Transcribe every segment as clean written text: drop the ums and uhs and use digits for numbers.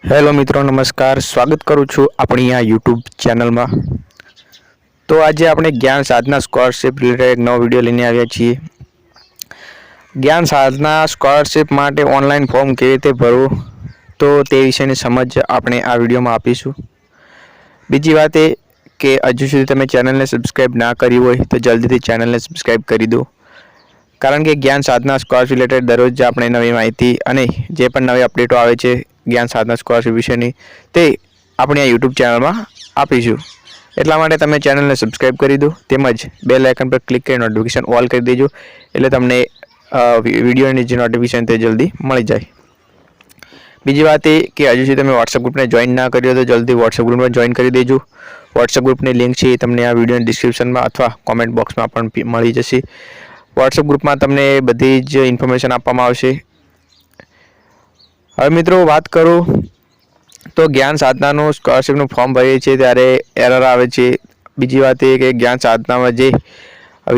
Hello मित्रों नमस्कार। स्वागत करूँ छूँ अपनी आ यूट्यूब चैनल में। तो आज આપણે જ્ઞાન સાધના સ્કોલરશિપ રિલેટેડ એક નવો વિડીયો લઈને આવ્યા છીએ। જ્ઞાન સાધના સ્કોલરશિપ માટે ઓનલાઈન ફોર્મ કેવી રીતે ભરવું તો તે વિશેની સમજ આપણે આ વિડીયોમાં આપીશું। બીજી વાત એ કે હજુ સુધી તમે ચેનલને સબસ્ક્રાઇબ ના કરી હોય તો જલ્દીથી ચેનલને સબસ્ક્રાઇબ કરી દો, કારણ કે જ્ઞાન સાધના સ્કોલરશિપ રિલેટેડ દરરોજ આપણે નવી માહિતી અને જે પણ નવી અપડેટો આવે છે જ્ઞાન સાધના સ્કોલરશિપ વિશેની તે આપણે આ યુટ્યુબ ચેનલમાં આપીશું। એટલા માટે તમે ચેનલને સબસ્ક્રાઇબ કરી દો, તેમજ બેલ આઇકન પર ક્લિક કરી નોટિફિકેશન ઓલ કરી દેજો, એટલે તમને વિડીયોની જે નોટિફિકેશન તે જલ્દી મળી જાય। બીજી વાત એ કે હજુ સુધી તમે વોટ્સએપ ગ્રુપને જોઈન ના કર્યો તો જલ્દી વોટ્સએપ ગ્રુપમાં જોઈન કરી દેજો। વોટ્સએપ ગ્રુપની લિંક છે એ તમને આ વિડીયોની ડિસ્ક્રિપ્શનમાં અથવા કોમેન્ટ બોક્સમાં પણ મળી જશે। વોટ્સએપ ગ્રુપમાં તમને બધી જ ઇન્ફોર્મેશન આપવામાં આવશે। હવે મિત્રો વાત કરું તો જ્ઞાન સાધનાનું સ્કોલરશિપનું ફોર્મ ભરીએ છીએ ત્યારે એરર આવે છે। બીજી વાત એ કે જ્ઞાન સાધનામાં જે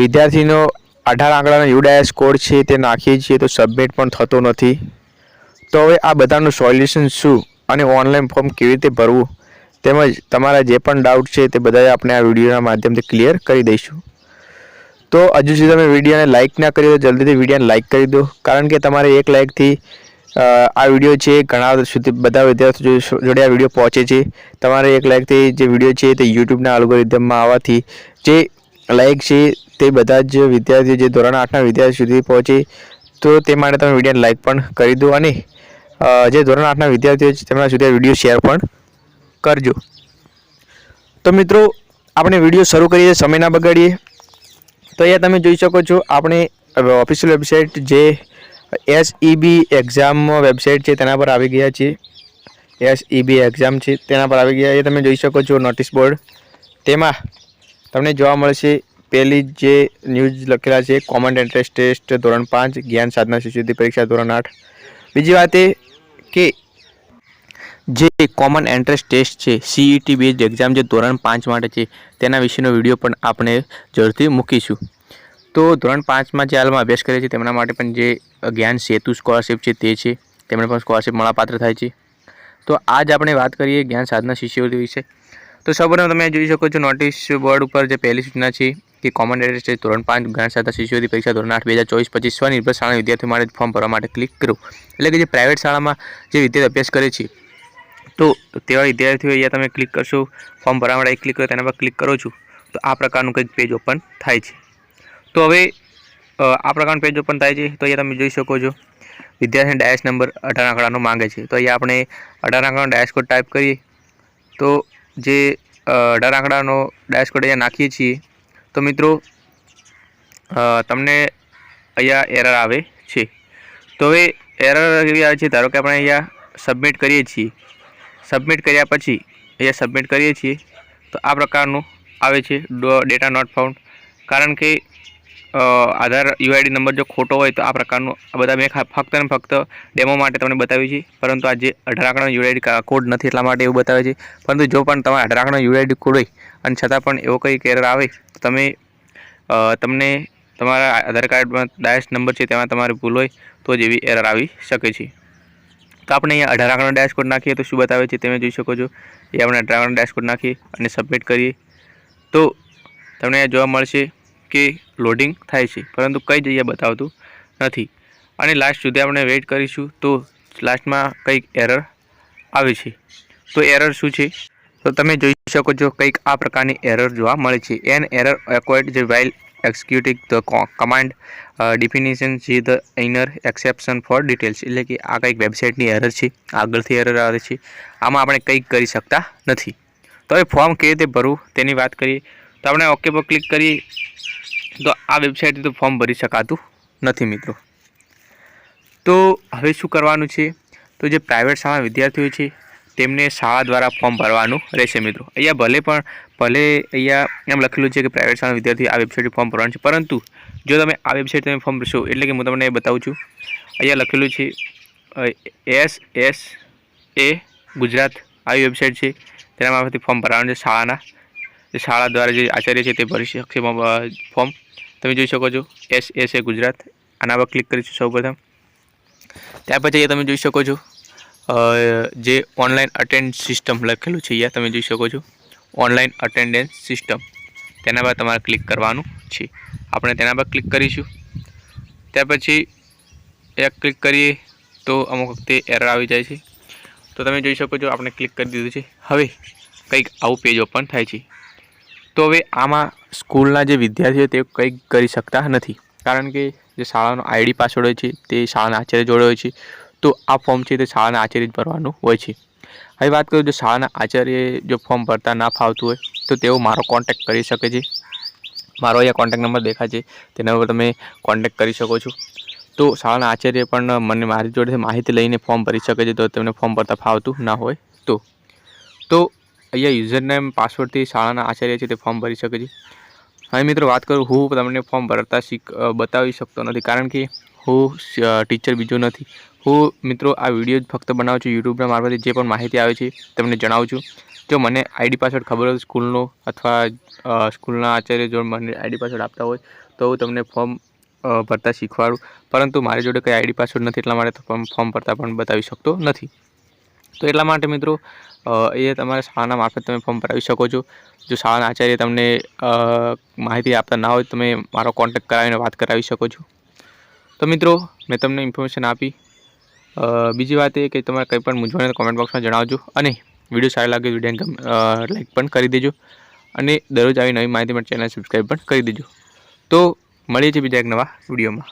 વિદ્યાર્થીનો 18 આંકડાનો યુડાએસ કોડ છે તે નાખીએ છીએ તો સબમિટ પણ થતો નથી। તો હવે આ બધાનું સોલ્યુશન શું અને ઓનલાઈન ફોર્મ કેવી રીતે ભરવું તેમજ તમારા જે પણ ડાઉટ છે તે બધા આપણે આ વિડીયોના માધ્યમથી ક્લિયર કરી દઈશું। તો હજુ સુધી તમે વિડીયોને લાઇક ના કરી તો જલ્દીથી વિડીયોને લાઇક કરી દો, કારણ કે તમારે એક લાઇકથી આ વિડીયો છે ઘણા સુધી બધા વિદ્યાર્થીઓ જોડે આ વિડીયો પહોંચે છે। તમારે એક લાઇકથી જે વિડીયો છે તે યુટ્યુબના અલ્ગોરિધમમાં આવવાથી જે લાઇક છે તે બધા જ વિદ્યાર્થીઓ જે ધોરણ 8ના વિદ્યાર્થીઓ સુધી પહોંચે, તો તે માટે તમે વિડીયોને લાઇક પણ કરી દો અને જે ધોરણ 8ના વિદ્યાર્થીઓ છે તેમના સુધી આ વિડીયો શેર પણ કરજો। તો મિત્રો આપણે વિડીયો શરૂ કરીએ, સમય ના બગાડીએ। તો અહીંયા તમે જોઈ શકો છો આપણે ઓફિશિયલ વેબસાઇટ જે SEB એક્ઝામ વેબસાઇટ છે તેના પર આવી ગયા છીએ। SEB એક્ઝામ છે તેના પર આવી ગયા। એ તમે જોઈ શકો છો નોટિસ બોર્ડ, તેમાં તમને જોવા મળશે પહેલી જે ન્યૂઝ લખેલા છે કોમન એન્ટ્રન્સ ટેસ્ટ ધોરણ 5 જ્ઞાન સાધના શિષ્યવૃત્તિ પરીક્ષા ધોરણ 8। બીજી વાત એ કે જે કોમન એન્ટ્રન્સ ટેસ્ટ છે CET બેઝડ એક્ઝામ જે ધોરણ 5 માટે છે તેના વિશેનો વિડીયો પણ આપણે જરૂરથી મૂકીશું। તો ધોરણ 5માં જે હાલમાં અભ્યાસ કરે છે તેમના માટે પણ જે જ્ઞાન સેતુ સ્કોલરશિપ છે તે છે, તેમને પણ સ્કોલરશિપ મળવાપાત્ર થાય છે। તો આજ આપણે વાત કરીએ જ્ઞાન સાધના શિષ્યવૃત્તિ વિશે। તો સૌપ્રથમ તમે જોઈ શકો છો નોટિસ બોર્ડ ઉપર જે પહેલી સૂચના છે કે કોમન એન્ટ્રન્સ ટેસ્ટ ધોરણ 5 જ્ઞાન સાધના શિષ્યવૃત્તિ પરીક્ષા ધોરણ 8 2024-25 સ્વનિર્ભર શાળા વિદ્યાર્થીઓ માટે ફોર્મ ભરવા માટે ક્લિક કરો। એટલે કે જે પ્રાઇવેટ શાળામાં જે વિદ્યાર્થી અભ્યાસ કરે છે તો તેવા વિદ્યાર્થીઓ અહીંયા તમે ક્લિક કરશો, ફોર્મ ભરવા માટે ક્લિક કરો, તેના પર ક્લિક કરો છો તો આ પ્રકારનું કંઈક પેજ ઓપન થાય છે। તો હવે આ પ્રકારનું પેજ ઓપન થાય છે તો અહીંયા તમે જોઈ શકો છો વિદ્યાર્થીને ડાયસ નંબર 18 આંકડાનો માંગે છે। તો અહીંયા આપણે 18 આંકડાનો ડાયસ કોડ ટાઈપ કરીએ તો જે 18 આંકડાનો ડાયસ કોડ અહીંયા નાખીએ છીએ તો મિત્રો તમને અહીંયા એરર આવે છે। તો હવે એરર કેવી આવે છે, ધારો કે આપણે અહીંયા સબમિટ કરીએ છીએ, સબમિટ કર્યા પછી અહીંયા સબમિટ કરીએ છીએ તો આ પ્રકારનું આવે છે ડેટા નોટ ફાઉન્ડ, કારણ કે આધાર UID નંબર જો ખોટો હોય તો આ પ્રકારનું આ બધા મેં ફક્ત ને ફક્ત ડેમો માટે તમને બતાવ્યું છે, પરંતુ આ જે 18 આંકડાનો UID કોડ નથી એટલા માટે એવું બતાવે છે। પરંતુ જો પણ તમારા 18 આંકડાનો UID કોડ હોય અને છતાં પણ એવો કંઈક એરર આવે તો તમને તમારા આધાર કાર્ડમાં ડાયસ નંબર છે તેમાં તમારી ભૂલ હોય તો જ એવી એરર આવી શકે છે। તો આપણે અહીંયા 18 આંકડાનો ડેશ કોડ નાખીએ તો શું બતાવે છે તમે જોઈ શકો છો। એ આપણે 18 આંકડાનો ડેશ કોડ નાખીએ અને સબમિટ કરીએ તો તમને અહીંયા જોવા મળશે કે લોડિંગ થાય છે, પરંતુ કઈ જગ્યાએ બતાવતું નથી અને લાસ્ટ સુધી આપણે વેઇટ કરીશું તો લાસ્ટમાં કંઈક એરર આવે છે। તો એરર શું છે તો તમે જોઈ શકો છો કંઈક આ પ્રકારની એરર જોવા મળે છે। એન એરર એક્વાયર્ડ જે while executing the command definition છે the inner exception for details, એટલે કે આ કંઈક વેબસાઇટની એરર છે, આગળથી એરર આવે છે, આમાં આપણે કંઈક કરી શકતા નથી। તો હવે ફોર્મ કેવી રીતે ભરવું તેની વાત કરીએ તો આપણે ઓકે પર ક્લિક કરીએ તો આ વેબસાઇટથી તો ફોર્મ ભરી શકાતું નથી મિત્રો। તો હવે શું કરવાનું છે તો જે પ્રાઇવેટ શાળા વિદ્યાર્થીઓ છે તેમને શાળા દ્વારા ફોર્મ ભરવાનું રહેશે મિત્રો। અહીંયા ભલે અહીંયા એમ લખેલું છે કે પ્રાઇવેટ શાળા વિદ્યાર્થી આ વેબસાઇટથી ફોર્મ ભરવાનું છે, પરંતુ જો તમે આ વેબસાઇટ તમે ફોર્મ ભરશો એટલે કે હું તમને બતાવું છું, અહીંયા લખેલું છે SSA ગુજરાત આવી વેબસાઇટ છે તેના મારફતથી ફોર્મ ભરવાનું છે। શાળા દ્વારા જે આચાર્ય છે તે ભરી શકશે ફોર્મ। તમે જોઈ શકો છો SSA ગુજરાત, આના પર ક્લિક કરીશું સૌપ્રથમ। ત્યાર પછી તમે જોઈ શકો છો જે ઓનલાઈન અટેન્ડ સિસ્ટમ લખેલું છે અહીંયા તમે જોઈ શકો છો, ઓનલાઈન અટેન્ડન્સ સિસ્ટમ, તેના પર તમારે ક્લિક કરવાનું છે. આપણે તેના પર ક્લિક કરીશું. ત્યાર પછી એક ક્લિક કરીએ તો અમુક વખતે એરર આવી જાય છે. તો તમે જોઈ શકો છો આપણે ક્લિક કરી દીધું છે. હવે કંઈક આવું પેજ ઓપન થાય છે. તો હવે આમાં સ્કૂલના જે વિદ્યાર્થીઓ તે કંઈક કરી શકતા નથી, કારણ કે જે શાળાનો આઈડી પાસવર્ડ હોય છે તે શાળાના આચાર્ય જોડે હોય છે. તો આ ફોર્મ છે તે શાળાના આચાર્ય જ ભરવાનું હોય છે. હવે વાત કરું, જો શાળાના આચાર્ય જો ફોર્મ ભરતા ના ફાવતું હોય તો તેઓ મારો કોન્ટેક્ટ કરી શકે છે. મારો અહીંયા કોન્ટેક્ટ નંબર દેખાય છે, તેના પર તમે કોન્ટેક્ટ કરી શકો છો. તો શાળાના આચાર્ય પણ મને મારી જોડેથી માહિતી લઈને ફોર્મ ભરી શકે છે, તો તેમને ફોર્મ ભરતા ફાવતું ના હોય તો અહીંયા યુઝરનેમ પાસવર્ડથી શાળાના આચાર્ય છે તે ફોર્મ ભરી શકે છે. હવે મિત્રો વાત કરું, હું તમને ફોર્મ ભરતા બતાવી શકતો નથી, કારણ કે હું ટીચર બીજો નથી. હું મિત્રો આ વિડીયો જ ફક્ત બનાવું છું યુટ્યુબના મારફતે, જે પણ માહિતી આવે છે તમને જણાવું છું. જો મને આઈડી પાસવર્ડ ખબર હોય સ્કૂલનો અથવા સ્કૂલના આચાર્ય જો મને આઈડી પાસવર્ડ આપતા હોય તો હું તમને ફોર્મ ભરતા શીખવાડું, પરંતુ મારી જોડે કંઈ આઈડી પાસવર્ડ નથી, એટલા માટે ફોર્મ ભરતા પણ બતાવી શકતો નથી. તો એટલા માટે મિત્રો એ તમારા શાળાના મારફત તમે ફોર્મ ભરાવી શકો છો. જો શાળાના આચાર્ય તમને માહિતી આપતા ના હોય તો તમે મારો કોન્ટેક્ટ કરાવીને વાત કરાવી શકો છો. તો મિત્રો મેં તમને ઇન્ફોર્મેશન આપી. બીજી વાત એ કે તમારે કંઈ પણ મૂંઝવણ કોમેન્ટ બોક્સમાં જણાવજો, અને વિડીયો સારો લાગે વિડીયોને લાઈક પણ કરી દેજો, અને દરરોજ આવી નવી માહિતી માટે ચેનલ સબસ્ક્રાઈબ પણ કરી દેજો. તો મળીએ છીએ બીજા એક નવા વિડીયોમાં.